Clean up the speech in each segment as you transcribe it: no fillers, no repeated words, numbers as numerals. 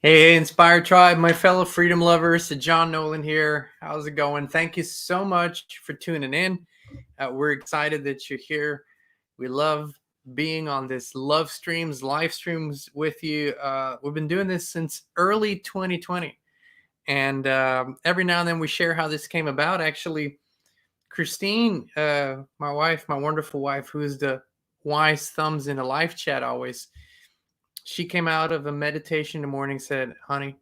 Hey, Inspired Tribe, my fellow freedom lovers, John Nolan here. How's it going? Thank you so much for tuning in. We're excited that you're here. We love being on this love streams, live streams with you. We've been doing this since early 2020. And every now and then we share how this came about. Actually, Christine, my wife, my wonderful wife, who is the wise thumbs in a live chat always, she came out of a meditation in the morning, said, honey,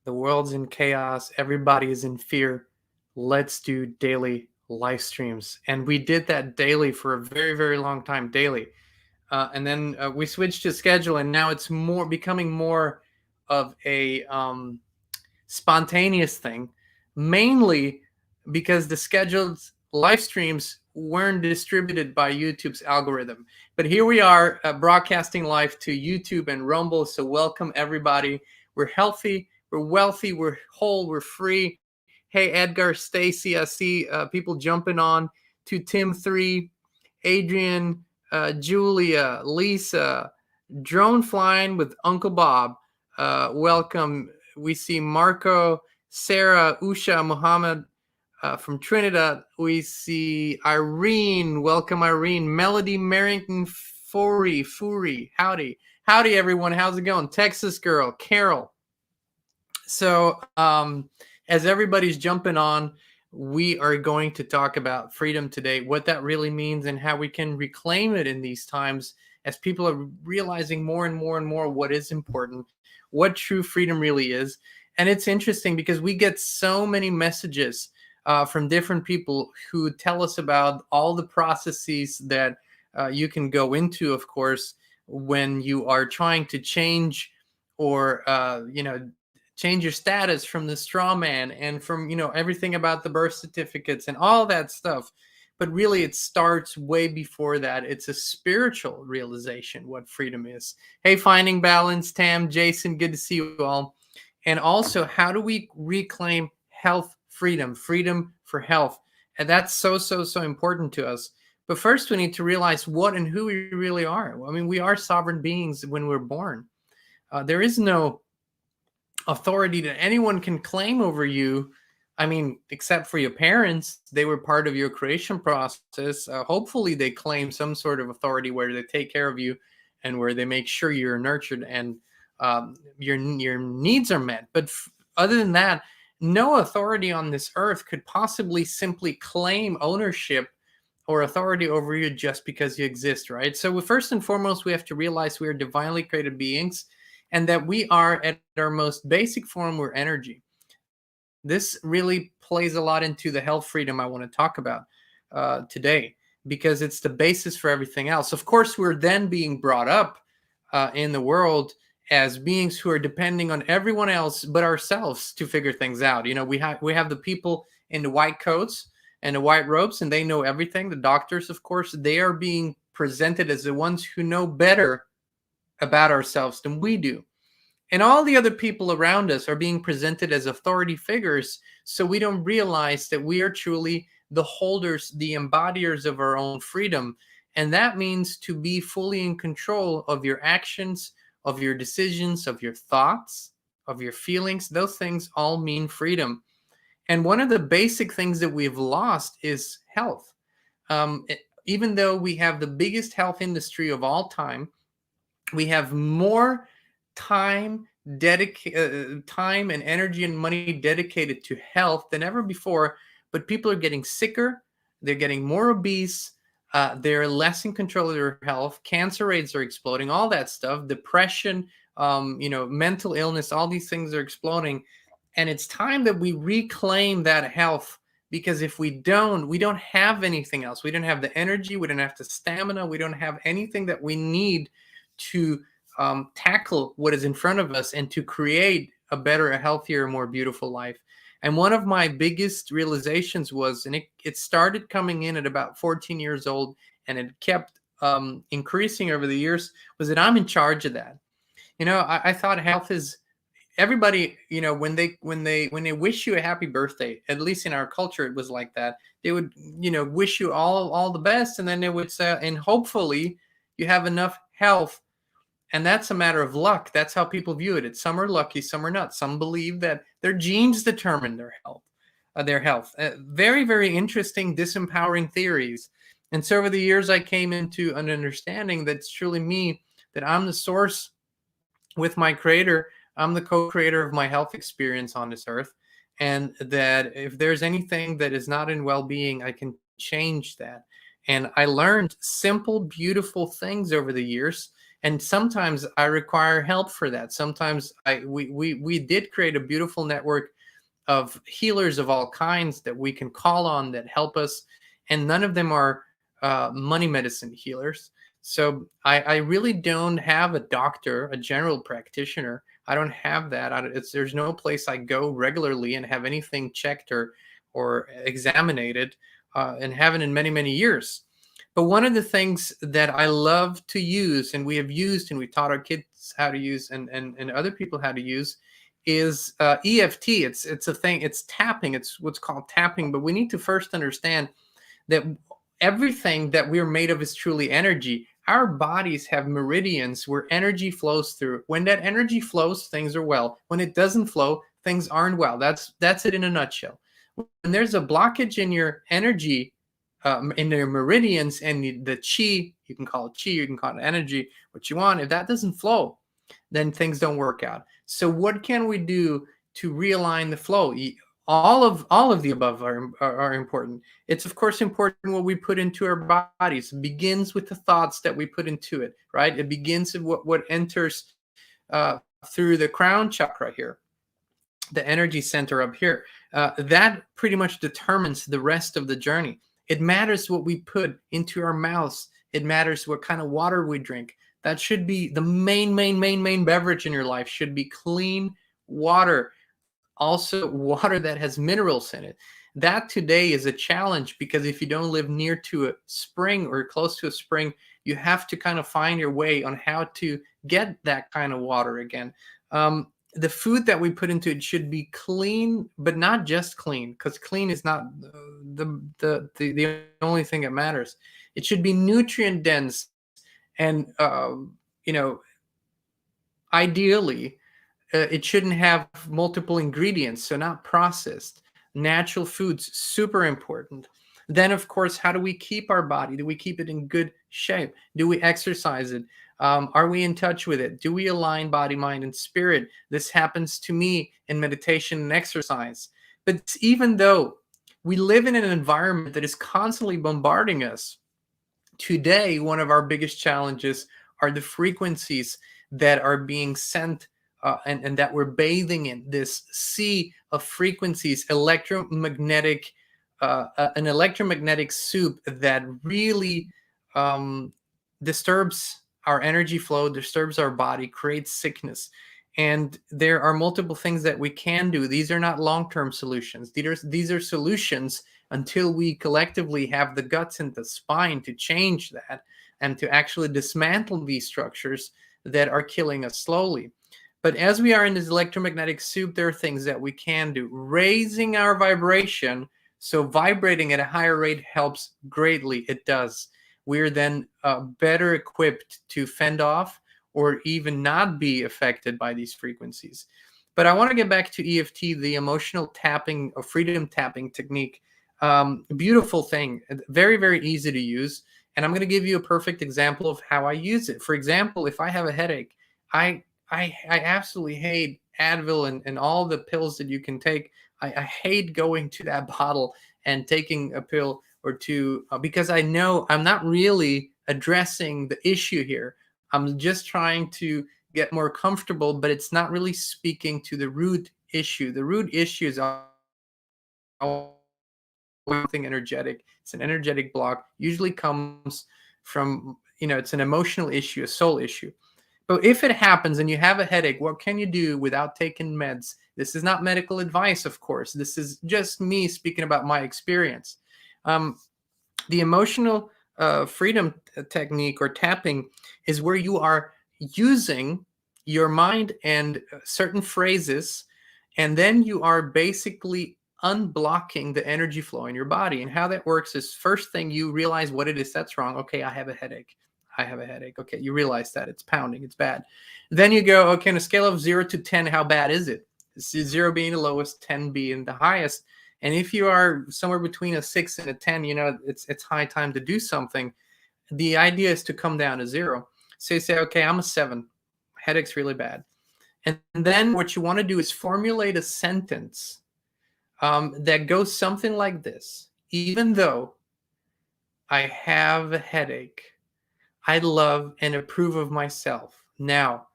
the world's in chaos. Everybody is in fear. Let's do daily live streams. And we did that daily for a very, very long time, daily. And then we switched to schedule, and now it's becoming more of a spontaneous thing, mainly because the scheduled live streams weren't distributed by YouTube's algorithm. But here we are broadcasting live to YouTube and Rumble. So welcome everybody. We're healthy, we're wealthy, we're whole, we're free. Hey, Edgar, Stacy, I see people jumping on to Tim 3, Adrian, Julia, Lisa, drone flying with Uncle Bob. Welcome. We see Marco, Sarah, Usha, Muhammad from Trinidad. We see Irene. Welcome, Irene. Melody Merrington, Fury. Howdy. Howdy, everyone. How's it going? Texas girl, Carol. So as everybody's jumping on, we are going to talk about freedom today, what that really means and how we can reclaim it in these times as people are realizing more and more and more what is important, what true freedom really is. And it's interesting because we get so many messages from different people who tell us about all the processes that you can go into, of course, when you are trying to change or, change your status from the straw man and from, everything about the birth certificates and all that stuff. But really, it starts way before that. It's a spiritual realization what freedom is. Hey, Finding Balance, Tam, Jason, good to see you all. And also, how do we reclaim health freedom for health? And that's so important to us. But first, we need to realize what and who we really are. I mean, we are sovereign beings when we're born. There is no authority that anyone can claim over you. I mean, except for your parents. They were part of your creation process. Hopefully they claim some sort of authority where they take care of you and where they make sure you're nurtured and your needs are met. But other than that, no authority on this earth could possibly simply claim ownership or authority over you just because you exist, right? So first and foremost, we have to realize we are divinely created beings and that we are at our most basic form, we're energy. This really plays a lot into the health freedom I want to talk about today, because it's the basis for everything else. Of course, we're then being brought up in the world as beings who are depending on everyone else but ourselves to figure things out. We have the people in the white coats and the white robes, and they know everything. The doctors, of course, they are being presented as the ones who know better about ourselves than we do. And all the other people around us are being presented as authority figures, so we don't realize that we are truly the holders, the embodiers of our own freedom. And that means to be fully in control of your actions, of your decisions, of your thoughts, of your feelings. Those things all mean freedom. And one of the basic things that we've lost is health. Even though we have the biggest health industry of all time, we have more time and energy and money dedicated to health than ever before, but people are getting sicker, they're getting more obese, they're less in control of their health, cancer rates are exploding, all that stuff, depression, mental illness, all these things are exploding. And it's time that we reclaim that health, because if we don't have anything else. We don't have the energy, we don't have the stamina, we don't have anything that we need to tackle what is in front of us and to create a better, a healthier, more beautiful life. And one of my biggest realizations was, and it started coming in at about 14 years old, and it kept increasing over the years, was that I'm in charge of that. I thought health is everybody. When they wish you a happy birthday, at least in our culture, it was like that. They would, wish you all the best, and then they would say, and hopefully you have enough health And that's a matter of luck. That's how people view it. It's some are lucky, some are not. Some believe that their genes determine their health. Very, very interesting, disempowering theories. And so over the years, I came into an understanding that it's truly me, that I'm the source with my creator. I'm the co-creator of my health experience on this earth. And that if there's anything that is not in well-being, I can change that. And I learned simple, beautiful things over the years. And sometimes I require help for that. Sometimes we did create a beautiful network of healers of all kinds that we can call on that help us, and none of them are money medicine healers. So I really don't have a doctor, a general practitioner. I don't have that. There's no place I go regularly and have anything checked or examined, and haven't in many, many years. But one of the things that I love to use, and we have used, and we taught our kids how to use, and other people how to use, is EFT. It's a thing. It's tapping. It's what's called tapping. But we need to first understand that everything that we're made of is truly energy. Our bodies have meridians where energy flows through. When that energy flows, things are well. When it doesn't flow, things aren't well. That's it in a nutshell. When there's a blockage in your energy, in their meridians and the chi, you can call it chi, you can call it energy, what you want. If that doesn't flow, then things don't work out. So what can we do to realign the flow? All of the above are important. It's of course important what we put into our bodies. It begins with the thoughts that we put into it, right? It begins with what enters through the crown chakra here, the energy center up here. That pretty much determines the rest of the journey. It matters what we put into our mouths. It matters what kind of water we drink. That should be the main beverage in your life, should be clean water. Also, water that has minerals in it. That today is a challenge because if you don't live near to a spring or close to a spring, you have to kind of find your way on how to get that kind of water again. The food that we put into it should be clean, but not just clean, because clean is not the only thing that matters. It should be nutrient dense, and ideally, it shouldn't have multiple ingredients, so not processed. Natural foods, super important. Then, of course, how do we keep our body? Do we keep it in good shape? Do we exercise it? Are we in touch with it? Do we align body, mind, and spirit? This happens to me in meditation and exercise. But even though we live in an environment that is constantly bombarding us, today, one of our biggest challenges are the frequencies that are being sent and that we're bathing in this sea of frequencies, an electromagnetic soup that really disturbs our energy flow, disturbs our body, creates sickness. And there are multiple things that we can do. These are not long-term solutions. These are solutions until we collectively have the guts and the spine to change that and to actually dismantle these structures that are killing us slowly. But as we are in this electromagnetic soup, there are things that we can do. Raising our vibration, so vibrating at a higher rate, helps greatly. It does. We're then better equipped to fend off or even not be affected by these frequencies. But I want to get back to EFT, the emotional tapping or freedom tapping technique. Beautiful thing, very, very easy to use. And I'm going to give you a perfect example of how I use it. For example, if I have a headache, I absolutely hate Advil and all the pills that you can take. I hate going to that bottle and taking a pill or two because I know I'm not really addressing the issue here. I'm just trying to get more comfortable, but it's not really speaking to the root issue. The root issue is something energetic. It's an energetic block. Usually comes from, it's an emotional issue, a soul issue. But if it happens and you have a headache, what can you do without taking meds? This is not medical advice, of course. This is just me speaking about my experience. The emotional freedom technique or tapping is where you are using your mind and certain phrases, and then you are basically unblocking the energy flow in your body. And how that works is, first thing, you realize what it is that's wrong. Okay, I have a headache. I have a headache. Okay, you realize that it's pounding, it's bad. Then you go, okay, on a scale of 0 to 10, how bad is it? 0 being the lowest, 10 being the highest. And if you are somewhere between a 6 and a 10, it's high time to do something. The idea is to come down to 0. So you say, okay, I'm a 7. Headache's really bad. And then what you want to do is formulate a sentence that goes something like this. Even though I have a headache, I love and approve of myself. Now,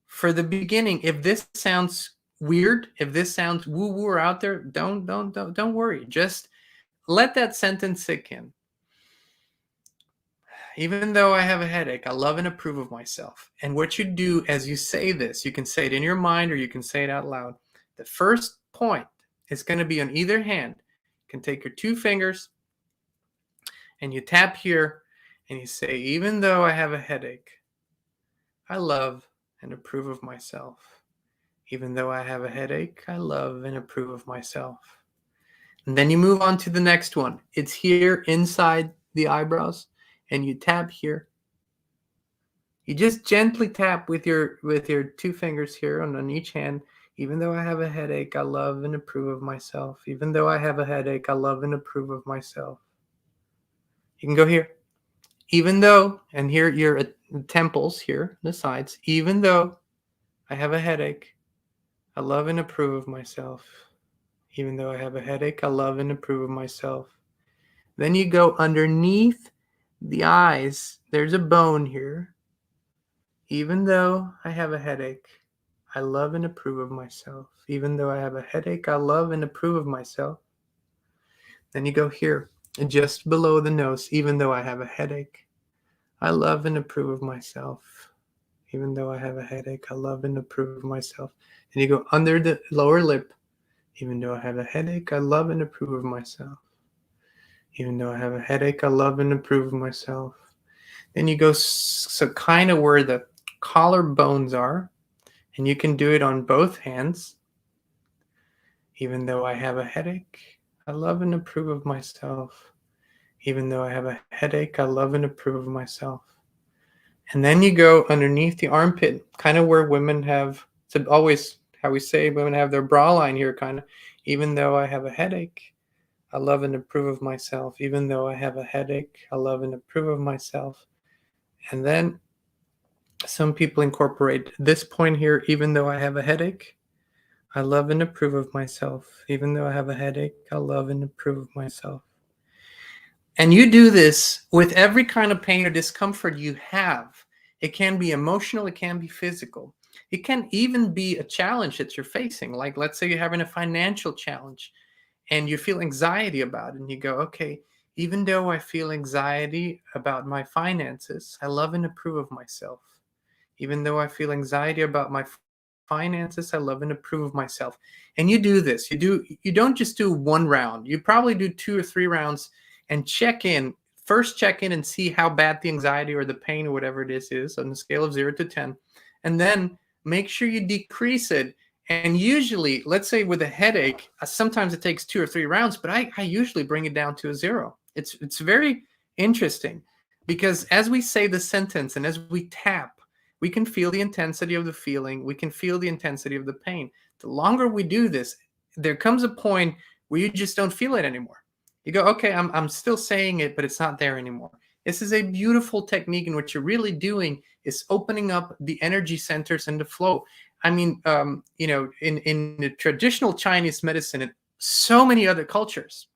for the beginning, if this sounds weird, if this sounds woo-woo out there, don't worry. Just let that sentence sink in. Even though I have a headache, I love and approve of myself. And what you do as you say this, you can say it in your mind or you can say it out loud. The first point is going to be on either hand. You can take your 2 fingers and you tap here and you say, even though I have a headache, I love and approve of myself. Even though I have a headache, I love and approve of myself. And then you move on to the next one. It's here inside the eyebrows. And you tap here. You just gently tap with your 2 fingers here on each hand. Even though I have a headache, I love and approve of myself. Even though I have a headache, I love and approve of myself. You can go here. Even though, and here your temples here, the sides. Even though I have a headache, I love and approve of myself. Even though I have a headache, I love and approve of myself. Then you go underneath the eyes. There's a bone here. Even though I have a headache, I love and approve of myself. Even though I have a headache, I love and approve of myself. Then you go here, just below the nose. Even though I have a headache, I love and approve of myself. Even though I have a headache, I love and approve of myself. Then you go under the lower lip. Even though I have a headache, I love and approve of myself. Even though I have a headache, I love and approve of myself. Then you go so kind of where the collarbones are, and you can do it on both hands. Even though I have a headache, I love and approve of myself. Even though I have a headache, I love and approve of myself. And then you go underneath the armpit, kind of where women have, it's always how we say women have their bra line here, kind of. Even though I have a headache, I love and approve of myself. Even though I have a headache, I love and approve of myself. And then some people incorporate this point here. Even though I have a headache, I love and approve of myself. Even though I have a headache, I love and approve of myself. And you do this with every kind of pain or discomfort you have. It can be emotional, it can be physical. It can even be a challenge that you're facing. Like, let's say you're having a financial challenge and you feel anxiety about it, and you go, okay, even though I feel anxiety about my finances, I love and approve of myself. Even though I feel anxiety about my finances, I love and approve of myself. And you do this. You don't just do 1 round. You probably do 2 or 3 rounds and check in. First check in and see how bad the anxiety or the pain or whatever it is on the scale of 0 to 10. And then make sure you decrease it. And usually, let's say with a headache, sometimes it takes 2 or 3 rounds, but I usually bring it down to a 0. It's very interesting because as we say the sentence and as we tap, we can feel the intensity of the feeling. We can feel the intensity of the pain. The longer we do this, there comes a point where you just don't feel it anymore. You go, okay, I'm still saying it, but it's not there anymore. This is a beautiful technique, and what you're really doing is opening up the energy centers and the flow. I mean, in the traditional Chinese medicine and so many other cultures,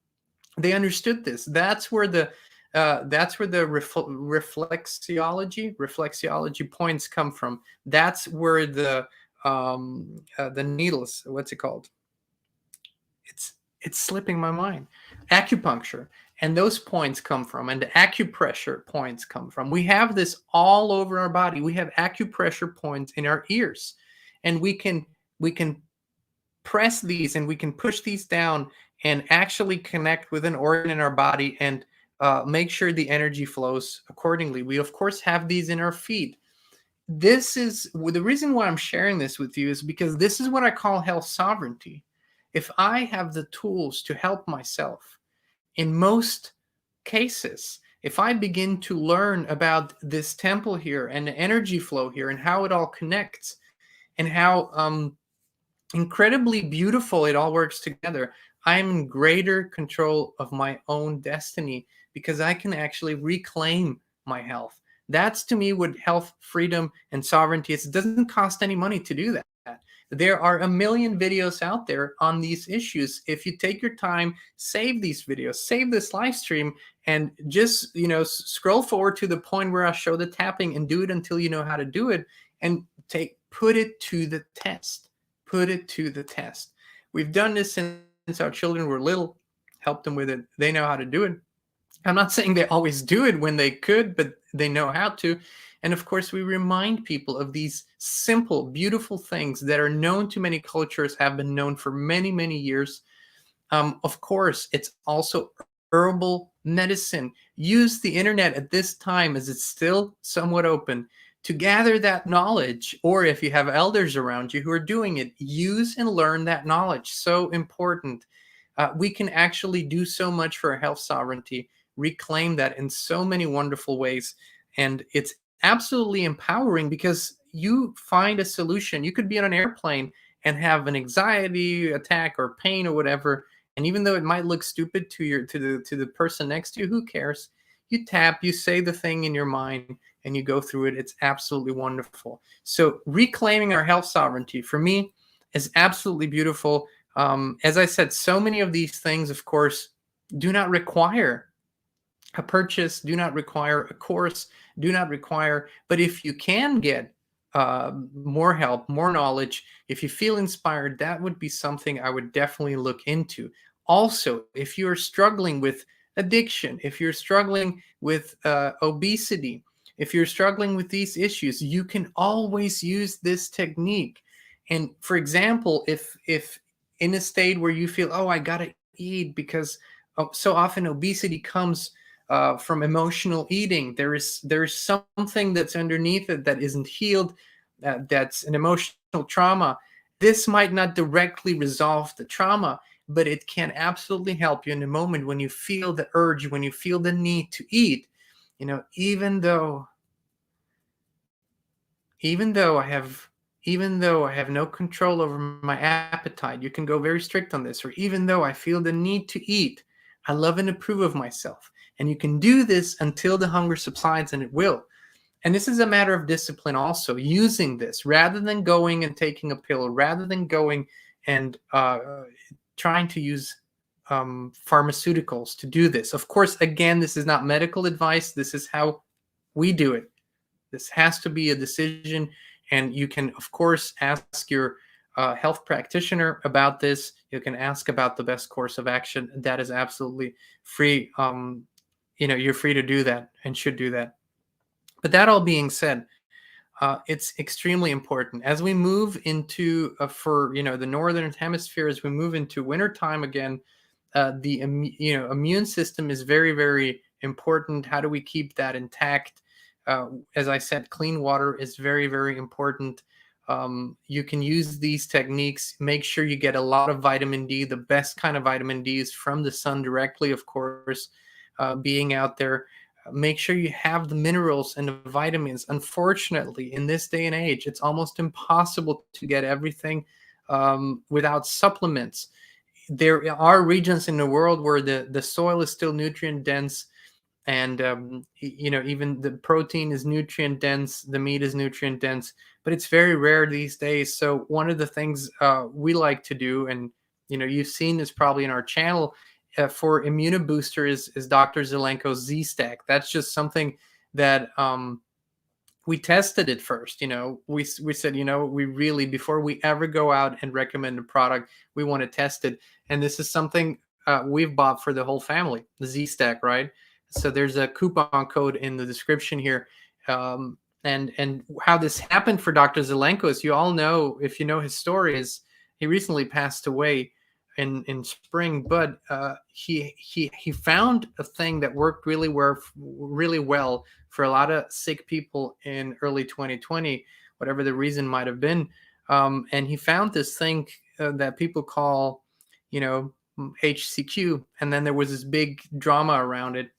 they understood this. That's where the reflexology points come from. That's where the needles, what's it called? It's slipping my mind. Acupuncture. And those points come from, and the acupressure points come from. We have this all over our body. We have acupressure points in our ears. And we can press these and we can push these down and actually connect with an organ in our body and make sure the energy flows accordingly. We, of course, have these in our feet. This is the reason why I'm sharing this with you, is because this is what I call health sovereignty. If I have the tools to help myself, in most cases, if I begin to learn about this temple here and the energy flow here and how it all connects and how incredibly beautiful it all works together, I'm in greater control of my own destiny because I can actually reclaim my health. That's to me what health, freedom, and sovereignty is. It doesn't cost any money to do that. There are a million videos out there on these issues. If you take your time, save these videos, save this live stream, and just scroll forward to the point where I show the tapping and do it until you know how to do it, and put it to the test. Put it to the test. We've done this since our children were little, helped them with it. They know how to do it. I'm not saying they always do it when they could, but they know how to. And of course, we remind people of these simple, beautiful things that are known to many cultures, have been known for many, many years. Of course, it's also herbal medicine. Use the internet at this time, as it's still somewhat open, to gather that knowledge. Or if you have elders around you who are doing it, use and learn that knowledge. So important. We can actually do so much for our health sovereignty, reclaim that in so many wonderful ways. And it's absolutely empowering because you find a solution. You could be on an airplane and have an anxiety attack or pain or whatever, and even though it might look stupid to the person next to you, who cares? You tap, you say the thing in your mind, and you go through it. It's absolutely wonderful. So reclaiming our health sovereignty for me is absolutely beautiful. As I said, so many of these things, of course, do not require a purchase, do not require a course, do not require, but if you can get more help, more knowledge, if you feel inspired, that would be something I would definitely look into. Also, if you're struggling with addiction, if you're struggling with obesity, if you're struggling with these issues, you can always use this technique. And for example, if in a state where you feel, oh, I gotta eat because so often obesity comes from emotional eating. There is something that's underneath it that isn't healed. That's an emotional trauma. This might not directly resolve the trauma, but it can absolutely help you in the moment when you feel the urge, when you feel the need to eat. Even though even though I have even though I have no control over my appetite, you can go very strict on this, or even though I feel the need to eat, I love and approve of myself. And you can do this until the hunger subsides, and it will. And this is a matter of discipline also, using this rather than going and taking a pill, rather than going and trying to use pharmaceuticals to do this. Of course, again, this is not medical advice. This is how we do it. This has to be a decision, and you can, of course, ask your health practitioner about this. You can ask about the best course of action. That is absolutely free. You're free to do that and should do that. But that all being said, it's extremely important as we move into for the northern hemisphere, as we move into wintertime again. The immune system is very, very important. How do we keep that intact? As I said, clean water is very, very important. You can use these techniques. Make sure you get a lot of vitamin D. The best kind of vitamin D is from the sun directly, of course, being out there. Make sure you have the minerals and the vitamins. Unfortunately, in this day and age, it's almost impossible to get everything without supplements. There are regions in the world where the soil is still nutrient dense, and even the protein is nutrient dense, the meat is nutrient dense, but it's very rare these days. So one of the things we like to do, and you've seen this probably in our channel, for immunobooster is Dr. Zelenko's Z-Stack. That's just something that we tested it first. We said, we really, before we ever go out and recommend a product, we want to test it. And this is something we've bought for the whole family, the Z-Stack, right? So there's a coupon code in the description here. And how this happened for Dr. Zelenko is, you all know, if you know his story, is he recently passed away in spring, but he found a thing that worked really well for a lot of sick people in early 2020, whatever the reason might have been. And he found this thing that people call, HCQ, and then there was this big drama around it.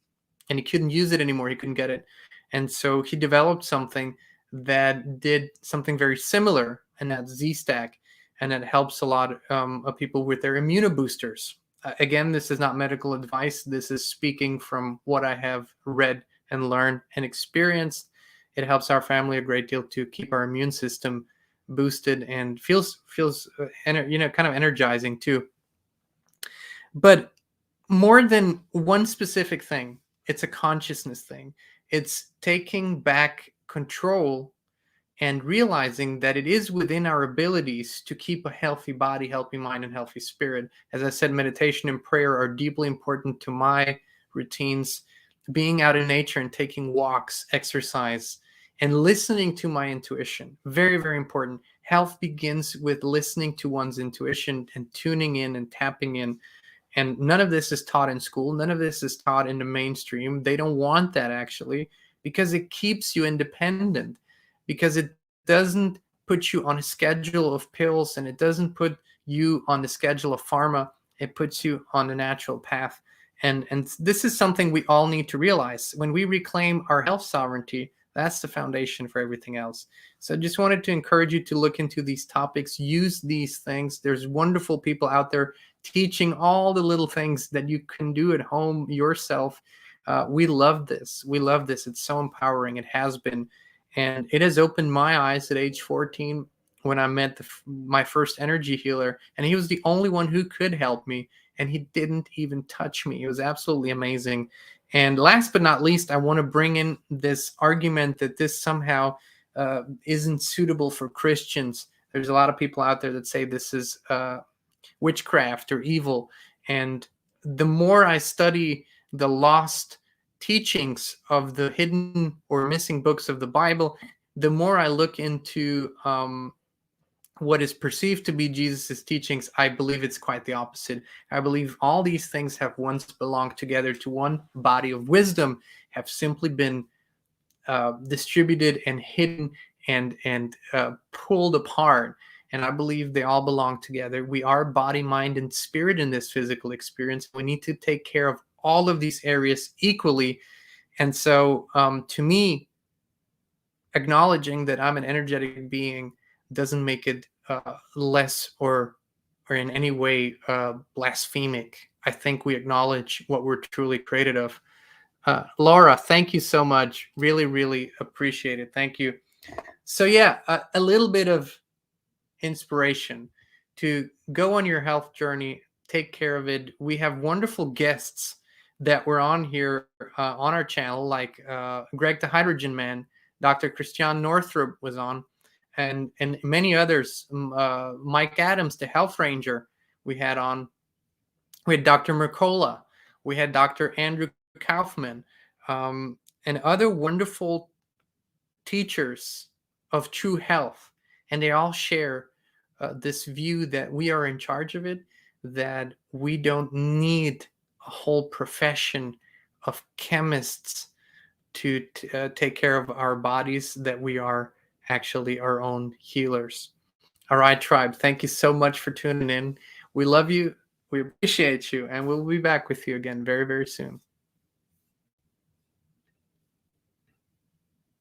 and he couldn't use it anymore. He couldn't get it. And so he developed something that did something very similar, and that's Z-Stack. And it helps a lot of people with their immunoboosters. Again, this is not medical advice. This is speaking from what I have read and learned and experienced. It helps our family a great deal to keep our immune system boosted, and feels kind of energizing too. But more than one specific thing, it's a consciousness thing. It's taking back control and realizing that it is within our abilities to keep a healthy body, healthy mind, and healthy spirit. As I said, meditation and prayer are deeply important to my routines. Being out in nature and taking walks, exercise, and listening to my intuition, very, very important. Health begins with listening to one's intuition and tuning in and tapping in. And none of this is taught in school. None of this is taught in the mainstream. They don't want that, actually, because it keeps you independent, because it doesn't put you on a schedule of pills, and it doesn't put you on the schedule of pharma. It puts you on the natural path. And this is something we all need to realize. When we reclaim our health sovereignty, that's the foundation for everything else. So I just wanted to encourage you to look into these topics, use these things. There's wonderful people out there teaching all the little things that you can do at home yourself. We love this. We love this. It's so empowering. It has been. And it has opened my eyes at age 14 when I met my first energy healer. And he was the only one who could help me. And he didn't even touch me. It was absolutely amazing. And last but not least, I want to bring in this argument that this somehow isn't suitable for Christians. There's a lot of people out there that say this is witchcraft or evil. And the more I study the lost teachings of the hidden or missing books of the Bible, the more I look into what is perceived to be Jesus's teachings, I believe it's quite the opposite. I believe all these things have once belonged together to one body of wisdom, have simply been distributed and hidden and pulled apart. And I believe they all belong together. We are body, mind, and spirit in this physical experience. We need to take care of all of these areas equally. And so to me, acknowledging that I'm an energetic being doesn't make it less or in any way blasphemic. I think we acknowledge what we're truly created of. Laura, thank you so much. Really, really appreciate it. Thank you. So yeah, a little bit of inspiration to go on your health journey, take care of it. We have wonderful guests that were on here on our channel, like Greg the Hydrogen Man, Dr. Kristin Northrup was on, and many others. Mike Adams, the Health Ranger, we had on. We had Dr. Mercola. We had Dr. Andrew Kaufman, and other wonderful teachers of true health. And they all share this view that we are in charge of it, that we don't need a whole profession of chemists to take care of our bodies, that we are actually our own healers. All right, tribe, thank you so much for tuning in. We love you. We appreciate you. And we'll be back with you again very, very soon.